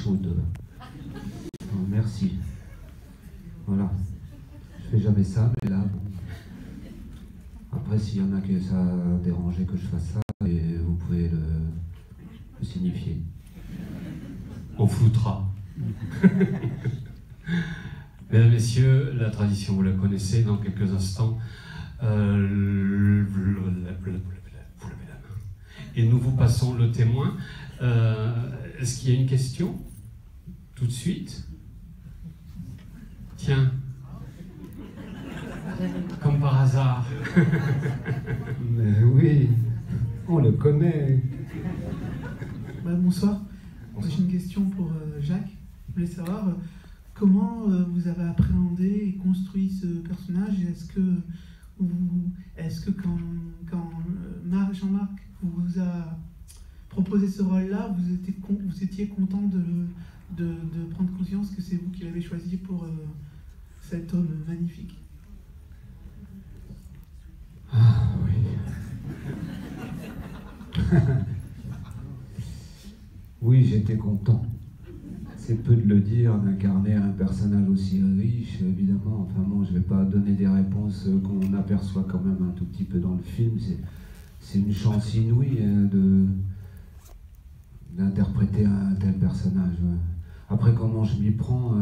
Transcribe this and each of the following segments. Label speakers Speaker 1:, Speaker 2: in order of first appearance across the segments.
Speaker 1: chaude. Merci. Voilà. Je fais jamais ça, mais là, bon. Après, s'il y en a qui ça a dérangé que je fasse ça, et vous pouvez le signifier.
Speaker 2: On floutera. Mesdames, Messieurs, la tradition, vous la connaissez. Dans quelques instants, vous levez la main. Et nous vous passons le témoin. Est-ce qu'il y a une question? Tout de suite? Tiens. Comme par hasard.
Speaker 1: Mais oui, on le connaît.
Speaker 3: Bonsoir. J'ai une question pour Jacques. Je voulais savoir comment vous avez appréhendé et construit ce personnage. Est-ce que quand Jean-Marc vous a proposé ce rôle-là, vous étiez content de prendre conscience que c'est vous qui l'avez choisi pour cet homme magnifique?
Speaker 1: Ah oui. Oui, j'étais content. C'est peu de le dire, d'incarner un personnage aussi riche, évidemment. Enfin bon, je ne vais pas donner des réponses qu'on aperçoit quand même un tout petit peu dans le film. C'est une chance inouïe d'interpréter un tel personnage. Après, comment je m'y prends,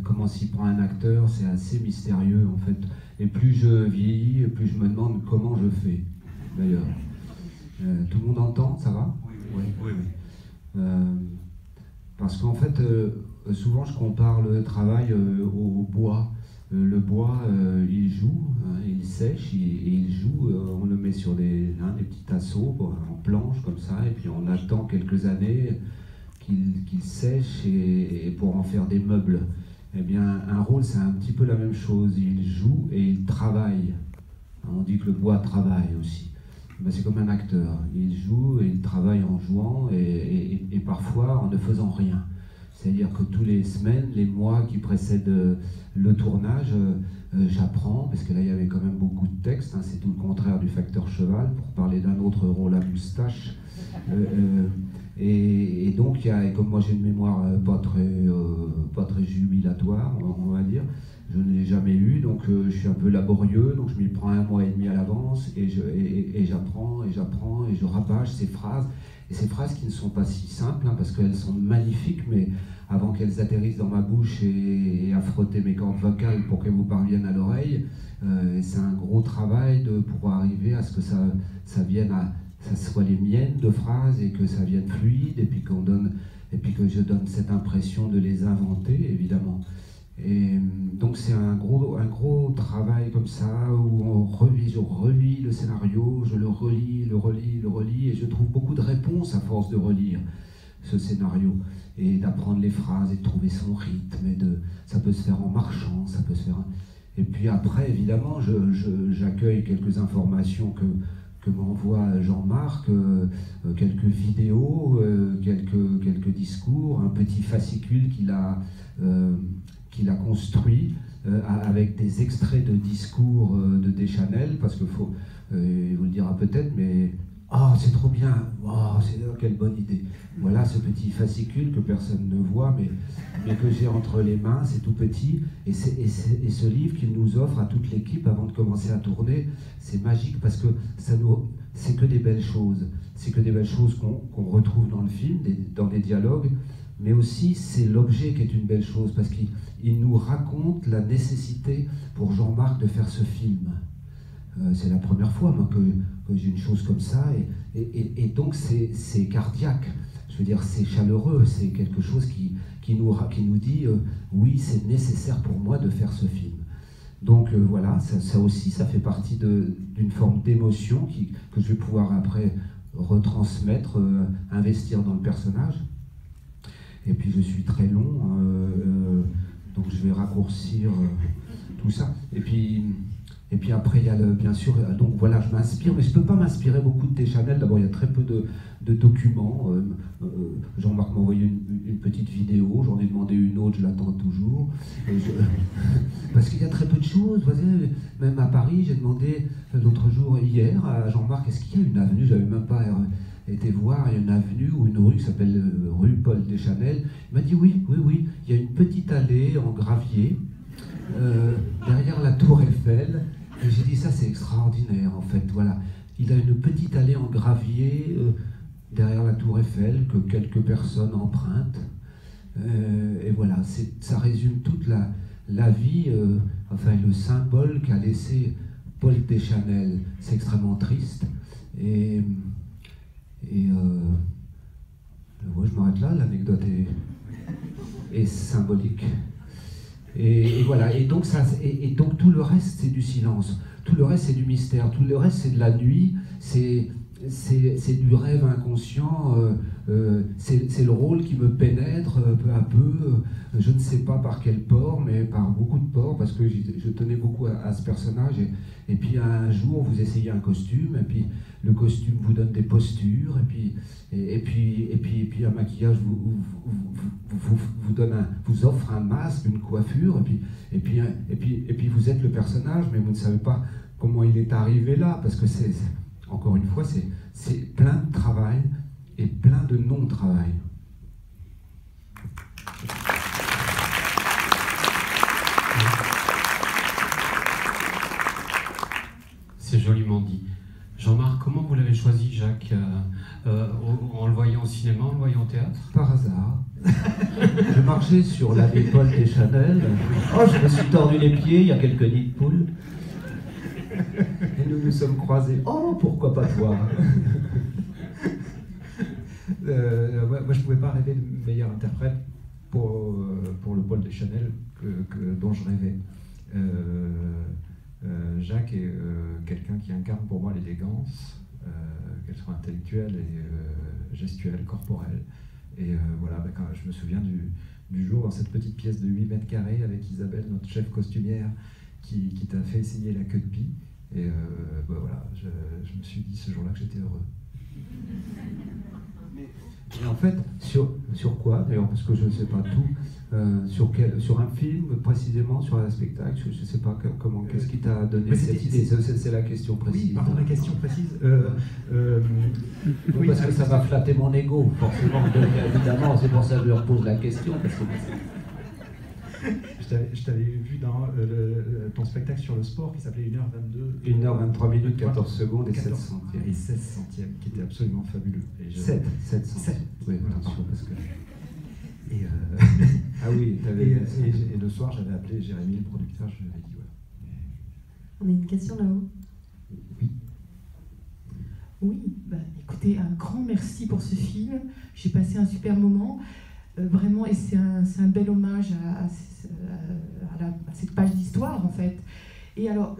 Speaker 1: comment s'y prend un acteur, c'est assez mystérieux en fait. Et plus je vieillis, plus je me demande comment je fais, d'ailleurs. Tout le monde entend, ça va?
Speaker 2: Oui.
Speaker 1: Parce qu'en fait, souvent je compare le travail au bois. Le bois, il joue, hein, il sèche et il joue. On le met sur des petits tasseaux en planche comme ça, et puis on attend quelques années qu'il sèche et pour en faire des meubles. Eh bien, un rôle, c'est un petit peu la même chose. Il joue et il travaille. On dit que le bois travaille aussi. Ben, c'est comme un acteur. Il joue et il travaille en jouant et parfois en ne faisant rien. C'est-à-dire que tous les semaines, les mois qui précèdent le tournage, j'apprends, parce que là il y avait quand même beaucoup de textes, hein, c'est tout le contraire du Facteur Cheval, pour parler d'un autre rôle à moustache. Et donc, comme moi j'ai une mémoire pas très jubilatoire, on va dire, je ne l'ai jamais eu, donc je suis un peu laborieux, donc je m'y prends 1 mois et demi à l'avance, et j'apprends, et je rabâche ces phrases, et ces phrases qui ne sont pas si simples, hein, parce qu'elles sont magnifiques, mais avant qu'elles atterrissent dans ma bouche et à frotter mes cordes vocales pour qu'elles vous parviennent à l'oreille, c'est un gros travail pour arriver à ce que ça vienne ça soit les miennes de phrases et que ça vienne fluide, et puis que je donne cette impression de les inventer, évidemment. Et donc c'est un gros travail comme ça, où je relis le scénario, je le relis, et je trouve beaucoup de réponses à force de relire ce scénario, et d'apprendre les phrases, et de trouver son rythme, ça peut se faire en marchant, ça peut se faire... Et puis après, évidemment, j'accueille quelques informations que m'envoie Jean-Marc, quelques vidéos, quelques discours, un petit fascicule qu'il a construit avec des extraits de discours de Deschanel, parce qu'il faut, il vous le dira peut-être, mais c'est trop bien, quelle bonne idée. Voilà ce petit fascicule que personne ne voit, mais que j'ai entre les mains, c'est tout petit, et ce livre qu'il nous offre à toute l'équipe avant de commencer à tourner, c'est magique, parce que c'est que des belles choses. C'est que des belles choses qu'on retrouve dans le film, dans des dialogues, mais aussi c'est l'objet qui est une belle chose, parce qu'il nous raconte la nécessité pour Jean-Marc de faire ce film. C'est la première fois moi, que j'ai une chose comme ça, et donc c'est cardiaque. Je veux dire, c'est chaleureux, c'est quelque chose qui nous dit oui, c'est nécessaire pour moi de faire ce film. Donc voilà, ça aussi, ça fait partie d'une forme d'émotion que je vais pouvoir après retransmettre, investir dans le personnage. Et puis je suis très long, donc je vais raccourcir tout ça. Et puis après, il y a bien sûr, donc voilà, je m'inspire, mais je ne peux pas m'inspirer beaucoup de Deschanel. D'abord, il y a très peu de documents. Jean-Marc m'a envoyé une petite vidéo, j'en ai demandé une autre, je l'attends toujours. Parce qu'il y a très peu de choses. Vous voyez, même à Paris, j'ai demandé l'autre jour, hier, à Jean-Marc, est-ce qu'il y a une avenue? J'avais même pas été voir une avenue ou une rue qui s'appelle rue Paul Deschanel. Il m'a dit oui, il y a une petite allée en gravier derrière la tour Eiffel. Et j'ai dit ça c'est extraordinaire en fait, voilà. Il a une petite allée en gravier derrière la tour Eiffel que quelques personnes empruntent. Et voilà, ça résume toute la vie, enfin le symbole qu'a laissé Paul Deschanel. C'est extrêmement triste. Et ouais, je m'arrête là, l'anecdote est symbolique. Et voilà, et donc tout le reste c'est du silence, tout le reste c'est du mystère, tout le reste c'est de la nuit, c'est du rêve inconscient, c'est le rôle qui me pénètre peu à peu, je ne sais pas par quel port, mais par beaucoup de ports, parce que je tenais beaucoup à ce personnage, et puis un jour vous essayez un costume, et puis le costume vous donne des postures, et puis un maquillage vous offre un masque, une coiffure, et puis vous êtes le personnage, mais vous ne savez pas comment il est arrivé là, parce que encore une fois, c'est plein de travail et plein de non-travail.
Speaker 2: C'est joliment dit. Jean-Marc, comment vous l'avez choisi, Jacques, en le voyant au cinéma, en le voyant au théâtre?
Speaker 1: Par hasard. Je marchais sur l'allée Paul Deschanel. Oh, je me suis tordu les pieds, il y a quelques nids de poules. Et nous nous sommes croisés. Oh, pourquoi pas toi?
Speaker 4: Moi, je ne pouvais pas rêver de meilleur interprète pour le Paul Deschanel dont je rêvais. Jacques est quelqu'un qui incarne pour moi l'élégance, qu'elle soit intellectuelle et gestuelle, corporelle. Et voilà, quand je me souviens du jour dans cette petite pièce de 8 mètres carrés avec Isabelle, notre chef costumière, qui t'a fait essayer la queue de pie. Et voilà, je me suis dit ce jour-là que j'étais heureux.
Speaker 1: Et en fait, sur quoi d'ailleurs, parce que je ne sais pas tout, sur un film précisément, sur un spectacle, je ne sais pas comment, qu'est-ce qui t'a donné cette idée? C'est la question précise.
Speaker 4: Oui, pardon, la question précise.
Speaker 1: Oui, parce que ça va flatter mon ego, forcément, évidemment, c'est pour ça que je lui repose la question. Parce que...
Speaker 4: Je t'avais vu dans ton spectacle sur le sport qui s'appelait 1h22.
Speaker 1: 1h23 minutes, 14 secondes et 7 centièmes.
Speaker 4: Et 16 centièmes, qui était absolument fabuleux.
Speaker 1: 7 centièmes. Oui, attention, parce que...
Speaker 4: Ah oui, et le soir, j'avais appelé Jérémy, le producteur, je lui avais dit voilà.
Speaker 5: On a une question là-haut.
Speaker 4: Oui.
Speaker 6: Oui, bah, écoutez, un grand merci pour ce film. J'ai passé un super moment. Vraiment, et c'est un bel hommage à cette page d'histoire, en fait. Et alors,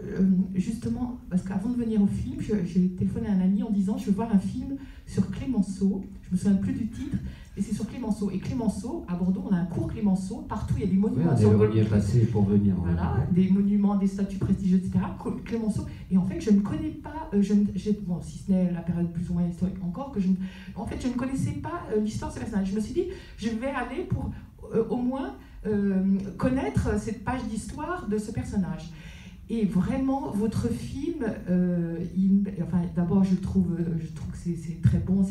Speaker 6: justement, parce qu'avant de venir au film, j'ai téléphoné à un ami en disant « Je veux voir un film sur Clémenceau ». Je me souviens plus du titre, et c'est sur Clémenceau. Et Clémenceau, à Bordeaux, on a un cours Clémenceau. Partout, il y a des monuments.
Speaker 1: Oui, on y est passé pour venir.
Speaker 6: Voilà, des monuments, des statues prestigieuses, etc. Clémenceau. Et en fait, je ne connais pas, bon, si ce n'est la période plus ou moins historique encore, en fait, je ne connaissais pas l'histoire de ce personnage. Je me suis dit, je vais aller pour au moins connaître cette page d'histoire de ce personnage. Et vraiment, votre film, enfin, d'abord, je trouve que c'est très bon.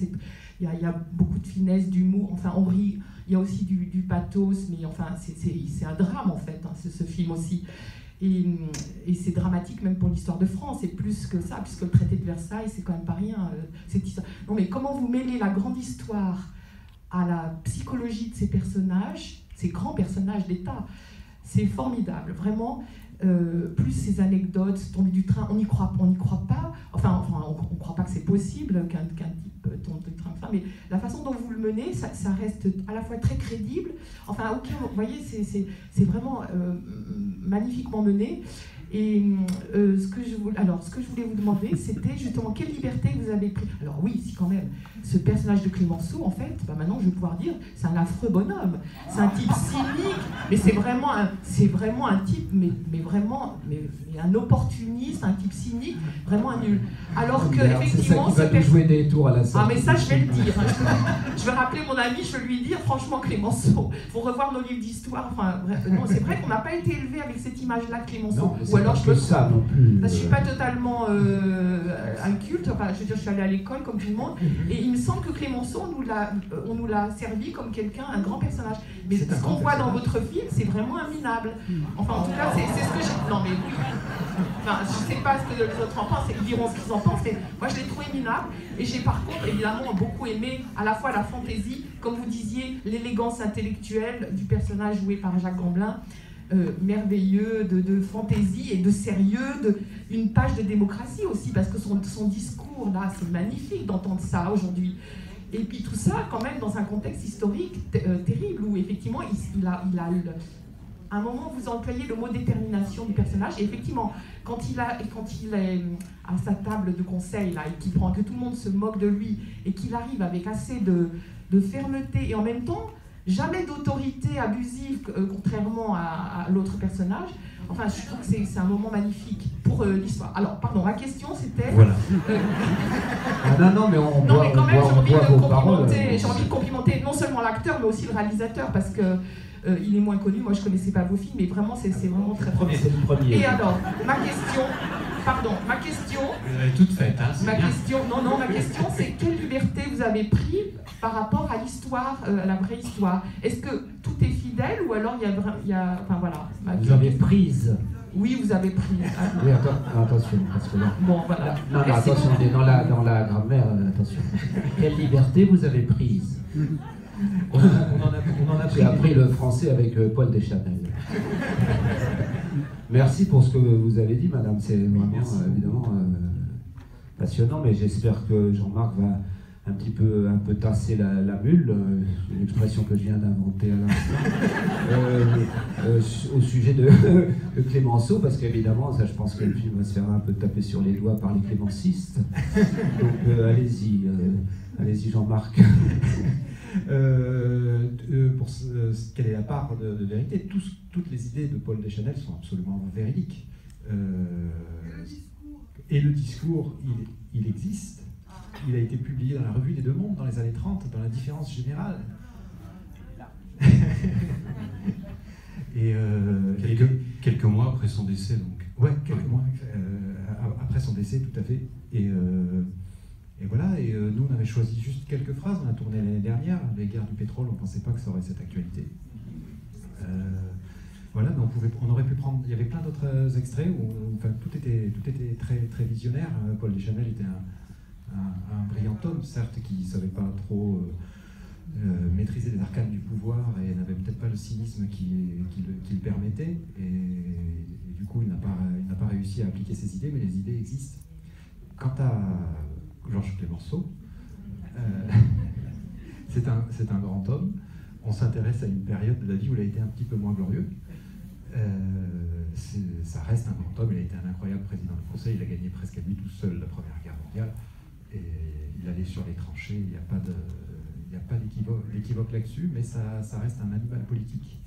Speaker 6: Il y a beaucoup de finesse, d'humour. Enfin, on rit. Il y a aussi du pathos, mais enfin, c'est un drame en fait, hein, ce film aussi. Et c'est dramatique même pour l'histoire de France. Et plus que ça, puisque le traité de Versailles, c'est quand même pas rien cette histoire. Non, mais comment vous mêlez la grande histoire à la psychologie de ces personnages, ces grands personnages d'État? C'est formidable, vraiment. Plus ces anecdotes, tomber du train, on n'y croit pas, enfin on ne croit pas que c'est possible qu'un type tombe du train, mais la façon dont vous le menez, ça reste à la fois très crédible, enfin vous voyez, c'est vraiment magnifiquement mené. Et ce que je voulais vous demander, c'était justement quelle liberté vous avez pris. Alors oui, si quand même, ce personnage de Clémenceau, en fait, bah maintenant je vais pouvoir dire, c'est un affreux bonhomme. C'est un type cynique, mais c'est vraiment un type, mais un opportuniste, un type cynique, vraiment un nul. Alors que effectivement,
Speaker 1: c'est ça qui va nous jouer des tours à la sortie.
Speaker 6: Ah mais ça je vais le dire. Je vais rappeler mon ami, je vais lui dire, franchement Clémenceau, faut revoir nos livres d'histoire. Enfin, non, c'est vrai qu'on n'a pas été élevé avec cette image-là de Clémenceau.
Speaker 1: Non,
Speaker 6: alors
Speaker 1: pas
Speaker 6: je
Speaker 1: que
Speaker 6: me
Speaker 1: ça non plus.
Speaker 6: Je ne suis pas totalement inculte, enfin, je veux dire, je suis allée à l'école comme tout le monde, et il me semble que Clémenceau, on nous l'a servi comme quelqu'un, un grand personnage. Mais ce qu'on voit dans votre film, c'est vraiment un minable. Enfin, en tout cas, c'est ce que j'ai... Non, mais oui. Enfin, je ne sais pas ce que les autres en pensent, ils diront ce qu'ils en pensent, mais moi, je l'ai trouvé minable. Et j'ai par contre, évidemment, beaucoup aimé à la fois la fantaisie, comme vous disiez, l'élégance intellectuelle du personnage joué par Jacques Gamblin, merveilleux, de fantaisie et de sérieux, une page de démocratie aussi, parce que son discours, là, c'est magnifique d'entendre ça aujourd'hui. Et puis tout ça, quand même, dans un contexte historique terrible, où effectivement, à un moment, vous employez le mot détermination du personnage, et effectivement, quand il est à sa table de conseil, là, et que tout le monde se moque de lui, et qu'il arrive avec assez de fermeté, et en même temps, jamais d'autorité abusive, contrairement à l'autre personnage. Enfin, je trouve que c'est un moment magnifique pour l'histoire. Alors, pardon, ma question c'était...
Speaker 2: Voilà.
Speaker 1: Non, mais on
Speaker 6: non, mais quand même,
Speaker 1: j'ai
Speaker 6: envie de complimenter non seulement l'acteur, mais aussi le réalisateur, parce que il est moins connu. Moi, je ne connaissais pas vos films, mais vraiment, c'est vraiment très très
Speaker 1: C'est le premier.
Speaker 6: Et alors, ma question...
Speaker 2: Vous avez toute faite, hein,
Speaker 6: ma question, c'est quelle liberté vous avez pris par rapport à l'histoire, à la vraie histoire? Est-ce que tout est fidèle ou alors il y a enfin voilà.
Speaker 1: Vous avez prise.
Speaker 6: Oui, vous avez pris.
Speaker 1: Oui, attention, parce que là...
Speaker 6: Bon, voilà.
Speaker 1: Non, attention, on est dans la grammaire, attention. Quelle liberté vous avez prise?
Speaker 4: On en a
Speaker 1: J'ai appris le français avec Paul Deschanel. Merci pour ce que vous avez dit, madame. C'est vraiment, évidemment, passionnant, mais j'espère que Jean-Marc va un peu tasser la mule, une expression que je viens d'inventer à l'instant, au sujet de Clémenceau, parce qu'évidemment, ça, je pense que le film va se faire un peu taper sur les doigts par les clémencistes. Donc, allez-y, Jean-Marc.
Speaker 4: Quelle est la part de vérité? Toutes les idées de Paul Deschanel sont absolument véridiques. Et le discours, il existe. Il a été publié dans la Revue des Deux Mondes dans les années 30, dans la Différence Générale. Et
Speaker 2: quelques mois après son décès, donc.
Speaker 4: Ouais, quelques mois après son décès, tout à fait. Et voilà, et nous on avait choisi juste quelques phrases, on a tourné l'année dernière, les guerres du pétrole, on ne pensait pas que ça aurait cette actualité. Voilà, mais on aurait pu prendre, il y avait plein d'autres extraits où enfin, tout était très, très visionnaire. Paul Deschanel était un brillant homme, certes, qui ne savait pas trop maîtriser les arcanes du pouvoir et n'avait peut-être pas le cynisme qui le permettait, et du coup il n'a pas réussi à appliquer ses idées, mais les idées existent. Quant à Georges Clémenceau, c'est un grand homme. On s'intéresse à une période de la vie où il a été un petit peu moins glorieux. Ça reste un grand homme, il a été un incroyable président du Conseil, il a gagné presque à lui tout seul la Première Guerre mondiale, et il allait sur les tranchées, il n'y a pas d'équivoque là-dessus, mais ça reste un animal politique.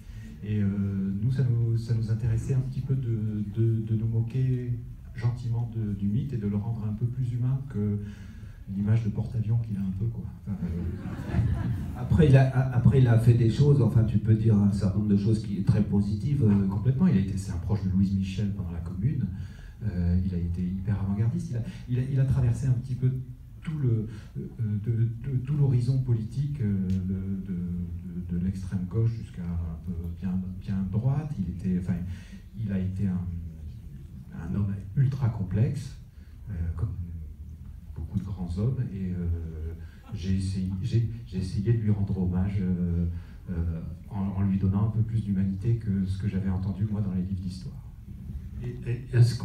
Speaker 4: Et nous, ça nous intéressait un petit peu de nous moquer gentiment du mythe et de le rendre un peu plus humain que l'image de porte-avions qu'il a un peu, quoi.
Speaker 1: Après, il a fait des choses, enfin, tu peux dire un certain nombre de choses qui est très positives.
Speaker 4: Complètement, c'est un proche de Louise Michel pendant la Commune. Il a été hyper avant-gardiste. Il a traversé un petit peu tout l'horizon politique de l'extrême gauche jusqu'à un peu bien droite. Il a été un homme ultra complexe, comme beaucoup de grands hommes, et j'ai essayé de lui rendre hommage en lui donnant un peu plus d'humanité que ce que j'avais entendu moi dans les livres d'histoire.
Speaker 2: Est-ce